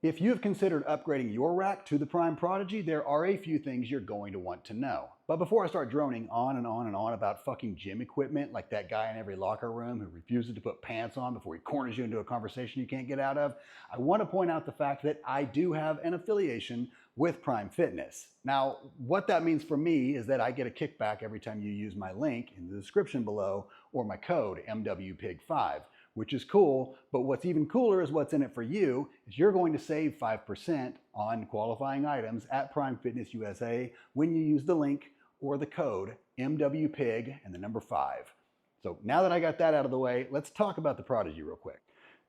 If you've considered upgrading your rack to the Prime Prodigy, there are a few things you're going to want to know. But before I start droning on and on and on about fucking gym equipment like that guy in every locker room who refuses to put pants on before he corners you into a conversation you can't get out of, I want to point out the fact that I do have an affiliation with Prime Fitness. Now, what that means for me is that I get a kickback every time you use my link in the description below or my code MWPIG5. Which is cool, but what's even cooler is what's in it for you, is you're going to save 5% on qualifying items at Prime Fitness USA when you use the link or the code MWPIG and the number 5. So now that I got that out of the way, let's talk about the Prodigy real quick.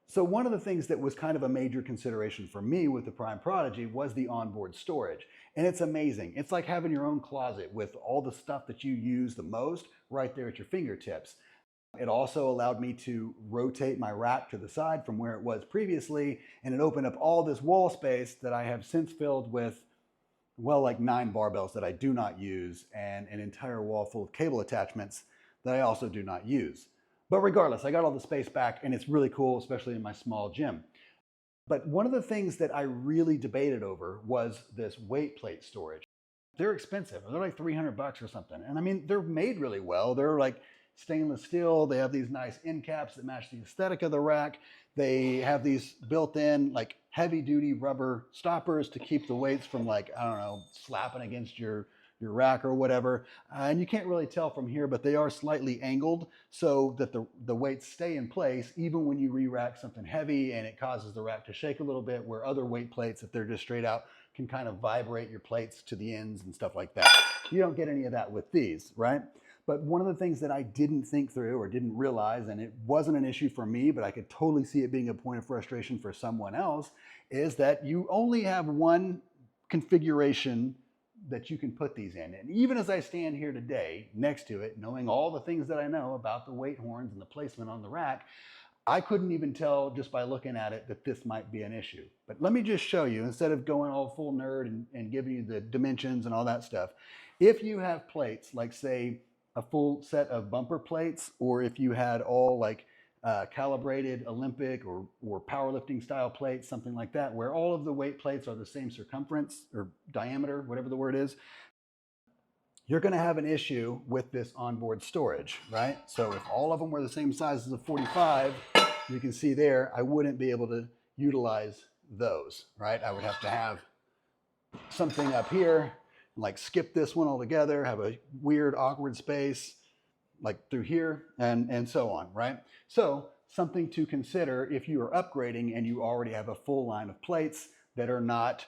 So one of the things that was kind of a major consideration for me with the Prime Prodigy was the onboard storage. And it's amazing. It's like having your own closet with all the stuff that you use the most right there at your fingertips. It also allowed me to rotate my rack to the side from where it was previously, and it opened up all this wall space that I have since filled with, well, like 9 barbells that I do not use and an entire wall full of cable attachments that I also do not use. But regardless, I got all the space back and it's really cool, especially in my small gym. But one of the things that I really debated over was this weight plate storage. They're expensive. They're like $300 or something. And I mean, they're made really well. They're like stainless steel. They have these nice end caps that match the aesthetic of the rack. They have these built-in like heavy duty rubber stoppers to keep the weights from like, I don't know, slapping against your rack or whatever. And you can't really tell from here, but they are slightly angled so that the weights stay in place even when you re-rack something heavy and it causes the rack to shake a little bit, where other weight plates, if they're just straight out, can kind of vibrate your plates to the ends and stuff like that. You don't get any of that with these, right? But one of the things that I didn't think through or didn't realize, and it wasn't an issue for me, but I could totally see it being a point of frustration for someone else, is that you only have one configuration that you can put these in. And even as I stand here today next to it, knowing all the things that I know about the weight horns and the placement on the rack, I couldn't even tell just by looking at it that this might be an issue. But let me just show you, instead of going all full nerd and giving you the dimensions and all that stuff, if you have plates, like say a full set of bumper plates, or if you had all like calibrated Olympic or powerlifting style plates, something like that, where all of the weight plates are the same circumference or diameter, whatever the word is, you're going to have an issue with this onboard storage, right? So if all of them were the same size as a 45, you can see there, I wouldn't be able to utilize those, right? I would have to have something up here, like skip this one altogether, have a weird awkward space like through here and so on, right? So something to consider if you are upgrading and you already have a full line of plates that are not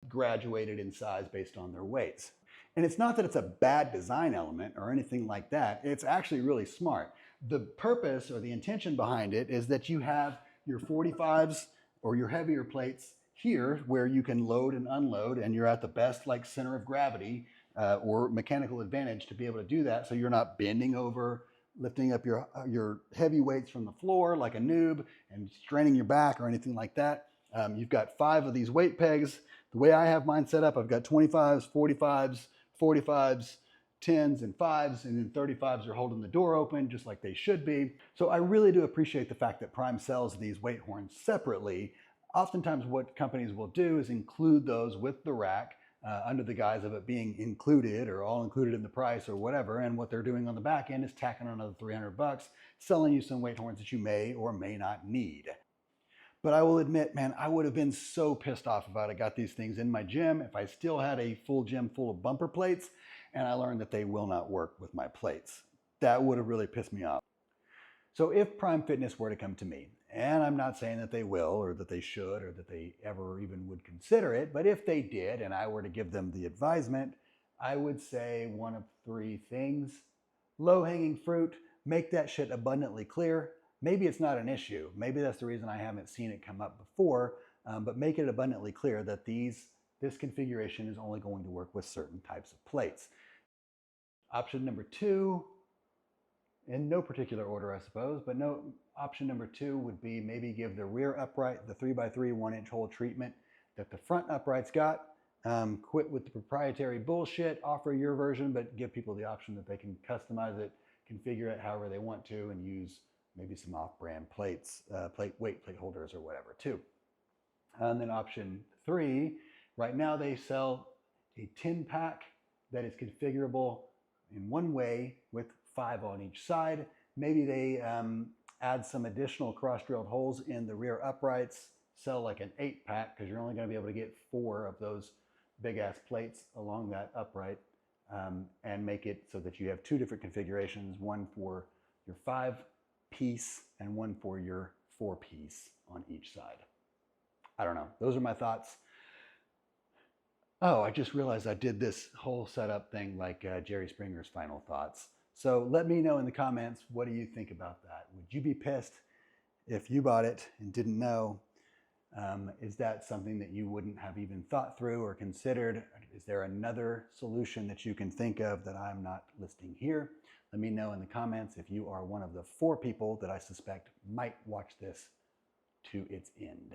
graduated in size based on their weights. And it's not that it's a bad design element or anything like that. It's actually really smart. The purpose or the intention behind it is that you have your 45s or your heavier plates here where you can load and unload, and you're at the best like center of gravity or mechanical advantage to be able to do that, so you're not bending over, lifting up your heavy weights from the floor like a noob and straining your back or anything like that. You've got 5 of these weight pegs. The way I have mine set up, I've got 25s, 45s, 45s, 10s, and 5s, and then 35s are holding the door open just like they should be. So I really do appreciate the fact that Prime sells these weight horns separately. Oftentimes what companies will do is include those with the rack under the guise of it being included or all included in the price or whatever, and what they're doing on the back end is tacking on another $300, selling you some weight horns that you may or may not need. But I will admit, man, I would have been so pissed off if I'd have got these things in my gym if I still had a full gym full of bumper plates and I learned that they will not work with my plates. That would have really pissed me off. So if Prime Fitness were to come to me, and I'm not saying that they will or that they should or that they ever even would consider it, but if they did and I were to give them the advisement, I would say one of 3 things. Low-hanging fruit, make that shit abundantly clear. Maybe it's not an issue. Maybe that's the reason I haven't seen it come up before, but make it abundantly clear that this configuration is only going to work with certain types of plates. Option number 2, in no particular order, I suppose, but option number 2 would be maybe give the rear upright the 3x3 1-inch hole treatment that the front upright's got. Quit with the proprietary bullshit, offer your version, but give people the option that they can customize it, configure it however they want to, and use maybe some off-brand plates, weight plate holders or whatever too. And then option 3, right now they sell a 10-pack that is configurable in one way with 5 on each side. Maybe they add some additional cross-drilled holes in the rear uprights, sell like an 8-pack because you're only going to be able to get 4 of those big-ass plates along that upright, and make it so that you have 2 different configurations, one for your 5-piece and one for your 4-piece on each side. I don't know. Those are my thoughts. Oh, I just realized I did this whole setup thing like Jerry Springer's final thoughts. So let me know in the comments, what do you think about that? Would you be pissed if you bought it and didn't know? Is that something that you wouldn't have even thought through or considered? Is there another solution that you can think of that I'm not listing here? Let me know in the comments if you are one of the 4 people that I suspect might watch this to its end.